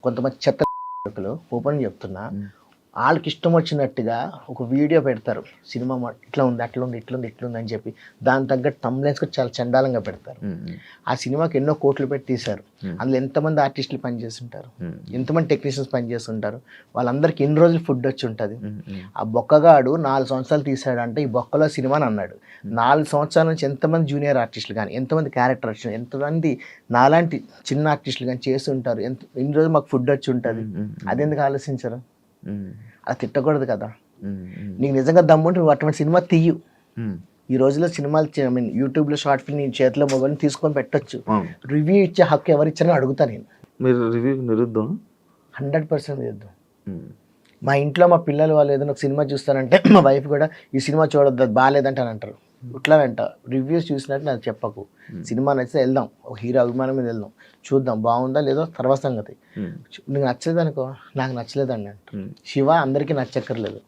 కొంతమంది చెత్త ఓపెన్ చెప్తున్నా, వాళ్ళకి ఇష్టం వచ్చినట్టుగా ఒక వీడియో పెడతారు. సినిమా ఇట్లా ఉంది, అట్లా ఉంది, ఇట్లా ఉంది, ఇట్లా ఉంది అని చెప్పి దాని తగ్గట్టు థంబ్నెయిల్స్ కూడా చాలా చండాలంగా పెడతారు. ఆ సినిమాకి ఎన్నో కోట్లు పెట్టి తీశారు. అందులో ఎంతమంది ఆర్టిస్టులు పనిచేస్తుంటారు, ఎంతమంది టెక్నీషియన్స్ పనిచేస్తుంటారు, వాళ్ళందరికీ ఎన్ని రోజులు ఫుడ్ వచ్చి ఉంటుంది. ఆ బొక్కగాడు 4 సంవత్సరాలు తీశాడు అంటే ఈ బొక్కలో సినిమా అని అన్నాడు. 4 సంవత్సరాల నుంచి ఎంతమంది జూనియర్ ఆర్టిస్టులు కానీ, ఎంతమంది క్యారెక్టర్ ఆర్టిస్టులు, ఎంతమంది నాలాంటి చిన్న ఆర్టిస్టులు కానీ చేస్తుంటారు. ఇన్ని రోజులు మాకు ఫుడ్ వచ్చి ఉంటుంది. అదెందుకు ఆలోచించరు? అలా తిట్టకూడదు కదా. నీకు నిజంగా దమ్ముంటే నువ్వు అటువంటి సినిమా తీయు. ఈ రోజుల్లో సినిమాలు యూట్యూబ్లో షార్ట్ ఫిల్మ్ నీ చేతిలో మొబైల్ తీసుకొని పెట్టొచ్చు. రివ్యూ ఇచ్చే హక్కు ఎవరు ఇచ్చారని అడుగుతా నేను. మీరు రివ్యూ నిరుద్దాం 100% చేద్దాం. మా ఇంట్లో మా పిల్లలు వాళ్ళు ఏదైనా ఒక సినిమా చూస్తారంటే మా వైఫ్ కూడా ఈ సినిమా చూడొద్దు, అది బాగాలేదంటే అని అంటారు. ఇట్లా వెంట రివ్యూస్ చూసినట్టు నాకు చెప్పకు. సినిమా నచ్చితే వెళ్దాం, ఒక హీరో అభిమానం మీద వెళ్దాం, చూద్దాం బాగుందా లేదో తర్వాత సంగతి. నీకు నచ్చలేదు అనుకో, నాకు నచ్చలేదండి అంట. శివ అందరికీ నచ్చక్కర్లేదు,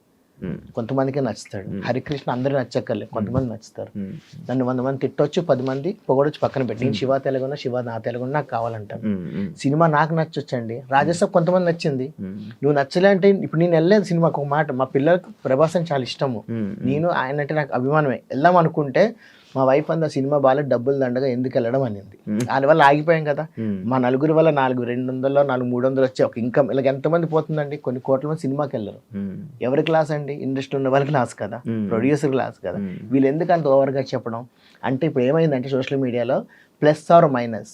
కొంతమందికి నచ్చుతాడు. హరికృష్ణ అందరికీ నచ్చక్కర్లేదు, కొంతమంది నచ్చుతారు. నన్ను 100 మంది తిట్టొచ్చు, 10 మంది పొగడొచ్చు, పక్కన పెట్టి నేను శివ తెలుగున్నా, శివ నా తెలుగున్నా నాకు కావాలంటాను. సినిమా నాకు నచ్చొచ్చండి. రాజసాబ్ కొంతమంది నచ్చింది, నువ్వు నచ్చలే అంటే ఇప్పుడు నేను వెళ్ళలేదు సినిమాకి. ఒక మాట, మా పిల్లలకు ప్రభాస్ అని చాలా ఇష్టము, నేను ఆయన అంటే నాకు అభిమానమే. వెళ్దాం అనుకుంటే మా వైఫ్ అంతా సినిమా బాగా డబ్బులు దండగా ఎందుకు వెళ్ళడం అనింది. దాని వల్ల ఆగిపోయాం కదా. మా నలుగురి వల్ల 200 300 వచ్చే ఒక ఇన్కమ్. ఇలాగ ఎంతమంది పోతుందండి? కొన్ని కోట్ల మంది సినిమాకి వెళ్ళరు. ఎవరి క్లాస్ అండి? ఇండస్ట్రీ ఉన్న వాళ్ళ క్లాస్ కదా, ప్రొడ్యూసర్ క్లాస్ కదా. వీళ్ళు ఎందుకు అంత ఓవర్గా చెప్పడం అంటే ఇప్పుడు ఏమైందంటే సోషల్ మీడియాలో ప్లస్ ఆర్ మైనస్